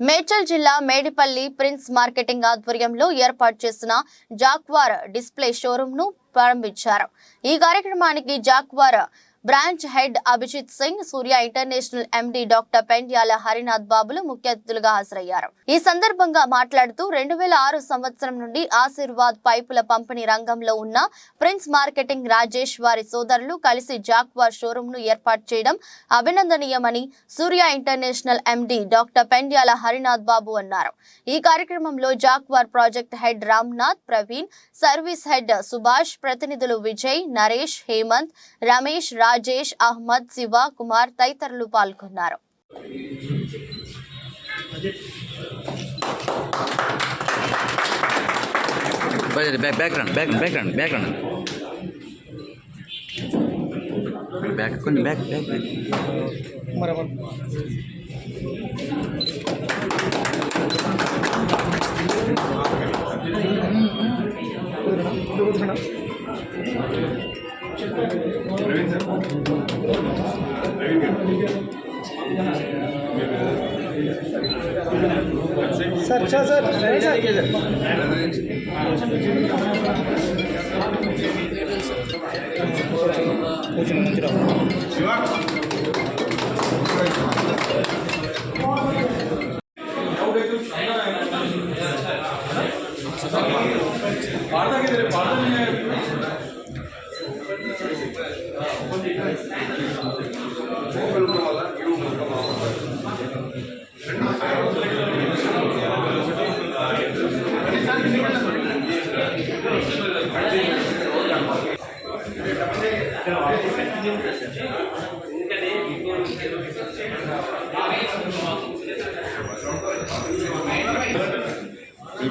మేడ్చల్ జిల్లా Medipalli prince marketing ఆధ్వర్యంలో ఏర్పాటు చేసిన జాక్వార్ డిస్ప్లే షోరూమ్ ను ప్రారంభించారు. ఈ కార్యక్రమానికి Jaquar branch head Abhijit Singh, Surya International MD doctor Pendyala Harinath బాబులు ముఖ్య అతిథులుగా హాజరయ్యారు. ఈ సందర్భంగా మాట్లాడుతూ 2006 సంవత్సరం నుండి ఆశీర్వాద్ పైపుల పంపిణీ రంగంలో ఉన్న ప్రిన్స్ మార్కెటింగ్ రాజేష్ వారి సోదరులు కలిసి జాక్వార్ షోరూమ్ ను ఏర్పాటు చేయడం అభినందనీయమని సూర్య ఇంటర్నేషనల్ ఎండి డాక్టర్ పెండ్యాల హరినాథ్ బాబు అన్నారు. ఈ కార్యక్రమంలో Jaquar project head Ramnath, Praveen, service head Subhash, ప్రతినిధులు విజయ్, నరేష్, హేమంత్, రమేష్, రాజేష్, అహ్మద్, శివ కుమార్ తదితరులు పాల్గొన్నారు. सर अच्छा सर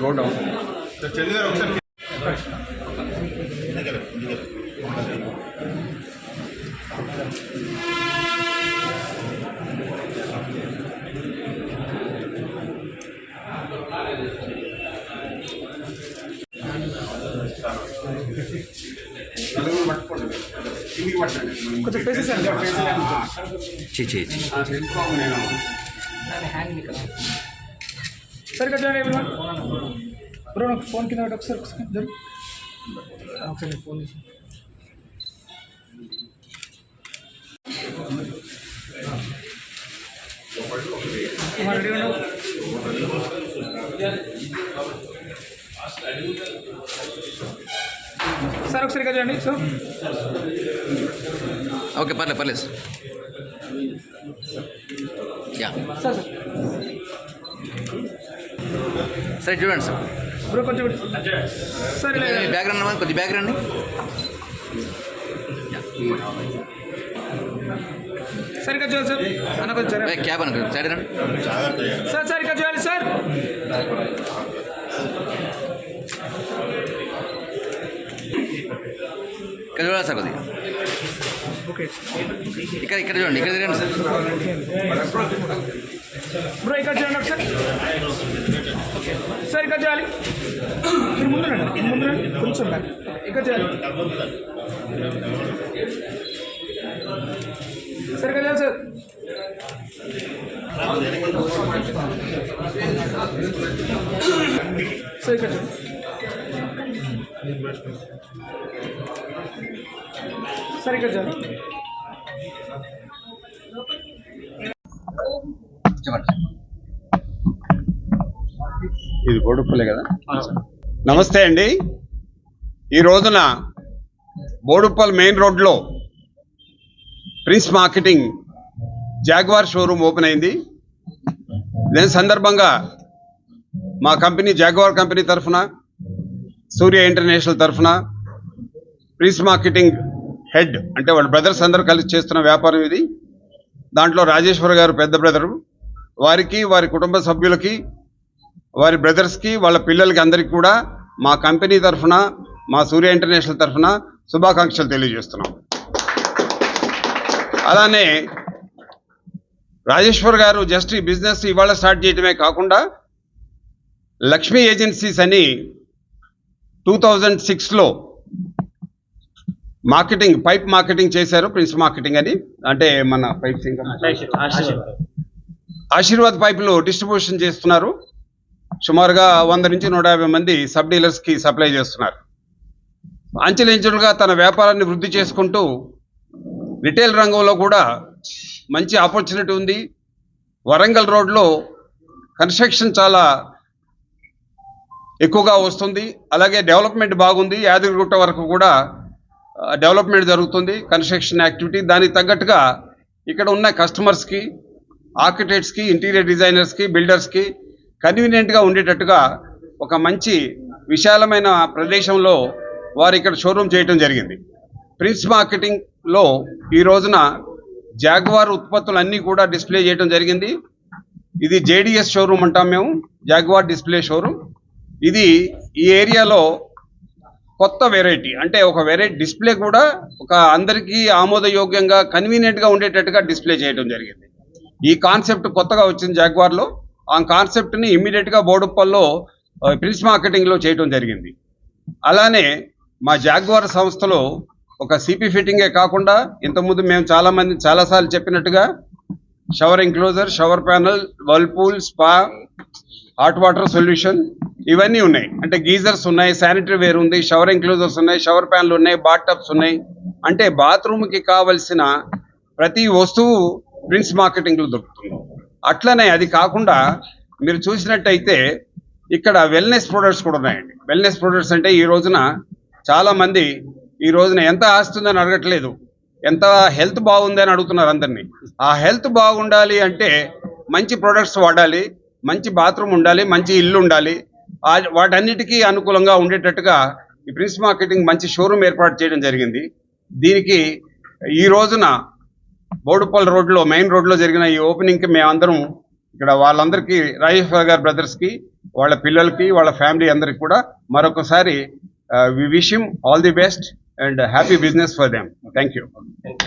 go down. కొంచెం ఫేసెస్ అండి సరే కదా బ్రో నాకు ఫోన్ కింద ఒకసారి ఒకసారి ఫోన్ చేసి రెడీ ఉన్నావు సార్ ఒకసారి కదా చూడండి సో ఓకే పర్లేదు యా సార్ సరే చూడండి సార్ బ్రో కొంచెం సరే బ్యాక్గ్రౌండ్ అన్నమాట కొద్ది బ్యాక్గ్రౌండ్ సరిగ్గా చూడాలి సార్ అన్న కొంచెం క్యాబ్ అనుకో సైడ్ రండి సార్ సరిగ్గా చూడాలి సార్ ఇక్కడ చూడాలి సార్ కొద్దిగా ఓకే ఇక్కడ చూడండి ఇక్కడ తిరగండి సార్ బ్రో ఇక్కడ చూడండి ఒకసారి సార్ ఇక్కడ చేయాలి మీరు ముందు కొంచెం ఇక్కడ చేయాలి సార్ ఇక్కడ చేయాలి సార్ సార్ ఇక్కడ చూడండి సార్ ఇక్కడ చేయాలి ఇది బోడుప్పలే కదా. నమస్తే అండి. ఈ రోజున బోడుప్పల్ మెయిన్ రోడ్లో prince marketing jaguar showroom open అయింది. దీని సందర్భంగా మా కంపెనీ జాగ్వార్ కంపెనీ తరఫున, సూర్య ఇంటర్నేషనల్ తరఫున ప్రిన్స్ మార్కెటింగ్ హెడ్ అంటే వాళ్ళ బ్రదర్స్ అందరూ కలిసి చేస్తున్న వ్యాపారం ఇది. దాంట్లో రాజేశ్వర్ గారు పెద్ద బ్రదరు, వారికి, వారి కుటుంబ సభ్యులకి, వారి బ్రదర్స్కి, వాళ్ళ పిల్లలకి అందరికీ కూడా మా కంపెనీ తరఫున, మా సూర్య ఇంటర్నేషనల్ తరఫున శుభాకాంక్షలు తెలియజేస్తున్నాం. అలానే రాజేశ్వర్ గారు జస్ట్ ఈ బిజినెస్ ఇవాళ స్టార్ట్ చేయడమే కాకుండా లక్ష్మీ ఏజెన్సీస్ అని 2006లో మార్కెటింగ్, పైప్ మార్కెటింగ్ చేశారు. ప్రిన్స్ మార్కెటింగ్ అని, అంటే మన పైప్స్ ఇంకా ఆశీర్వాద్ పైపులు డిస్ట్రిబ్యూషన్ చేస్తున్నారు. సుమారుగా 100 నుంచి 150 మంది సబ్ డీలర్స్కి సప్లై చేస్తున్నారు. అంచెలంచెలుగా తన వ్యాపారాన్ని వృద్ధి చేసుకుంటూ రిటైల్ రంగంలో కూడా మంచి ఆపర్చునిటీ ఉంది. వరంగల్ రోడ్లో కన్స్ట్రక్షన్ చాలా ఎక్కువగా వస్తుంది. అలాగే డెవలప్మెంట్ బాగుంది. యాదగిరిగుట్ట వరకు కూడా డెవలప్మెంట్ జరుగుతుంది, కన్స్ట్రక్షన్ యాక్టివిటీ. దానికి తగ్గట్టుగా ఇక్కడ ఉన్న కస్టమర్స్కి, ఆర్కిటెక్ట్స్కి, ఇంటీరియర్ డిజైనర్స్కి, బిల్డర్స్కి కన్వీనియంట్గా ఉండేటట్టుగా ఒక మంచి విశాలమైన ప్రదేశంలో వారు ఇక్కడ షోరూమ్ చేయడం జరిగింది. ప్రిన్స్ మార్కెటింగ్లో ఈ రోజున జాగ్వార్ ఉత్పత్తులన్నీ కూడా డిస్ప్లే చేయడం జరిగింది. ఇది జేడిఎస్ షోరూమ్ అంటాం మేము, జాగ్వార్ డిస్ప్లే షోరూమ్. ఇది ఈ ఏరియాలో కొత్త వెరైటీ, అంటే ఒక వెరైటీ డిస్ప్లే కూడా ఒక అందరికీ ఆమోదయోగ్యంగా కన్వీనియంట్గా ఉండేటట్టుగా డిస్ప్లే చేయడం జరిగింది. ఈ కాన్సెప్ట్ కొత్తగా వచ్చింది జాగ్వార్లో. ఆ కాన్సెప్ట్ని ఇమ్మీడియట్గా బోడుప్పల్లో ప్రిన్స్ మార్కెటింగ్లో చేయడం జరిగింది. అలానే మా జాగ్వార్ సంస్థలో ఒక సిపి ఫిట్టింగే కాకుండా ఇంతకుముందు మేము చాలాసార్లు చెప్పినట్టుగా shower enclosure, shower panel, Whirlpool, spa, hot water solution ఇవన్నీ ఉన్నాయి. అంటే గీజర్స్ ఉన్నాయి, శానిటరీ వేర్ ఉంది, షవర్ ఎంక్లోజర్స్ ఉన్నాయి, షవర్ ప్యాన్లు ఉన్నాయి, బాత్ టబ్స్ ఉన్నాయి. అంటే బాత్రూమ్కి కావలసిన ప్రతి వస్తువు ప్రిన్స్ మార్కెటింగ్లో దొరుకుతుంది. అట్లనే అది కాకుండా మీరు చూసినట్టయితే ఇక్కడ వెల్నెస్ ప్రొడక్ట్స్ కూడా ఉన్నాయండి. వెల్నెస్ ప్రొడక్ట్స్ అంటే ఈ రోజున చాలామంది ఈ రోజున ఎంత ఆస్తుందని అడగట్లేదు, ఎంత హెల్త్ బాగుంది అని అడుగుతున్నారు అందరినీ. ఆ హెల్త్ బాగుండాలి అంటే మంచి ప్రొడక్ట్స్ వాడాలి, మంచి బాత్రూమ్ ఉండాలి, మంచి ఇల్లు ఉండాలి. వాటన్నిటికీ అనుకూలంగా ఉండేటట్టుగా ఈ ప్రిన్స్ మార్కెటింగ్ మంచి షోరూమ్ ఏర్పాటు చేయడం జరిగింది. దీనికి ఈ రోజున బోడుప్పల్ రోడ్లో, మెయిన్ రోడ్లో జరిగిన ఈ ఓపెనింగ్కి మేమందరం ఇక్కడ వాళ్ళందరికీ రాజేశ్వర్ గారి బ్రదర్స్కి, వాళ్ళ పిల్లలకి, వాళ్ళ ఫ్యామిలీ అందరికి కూడా మరొకసారి we wish him all the best and happy business for them. Thank you.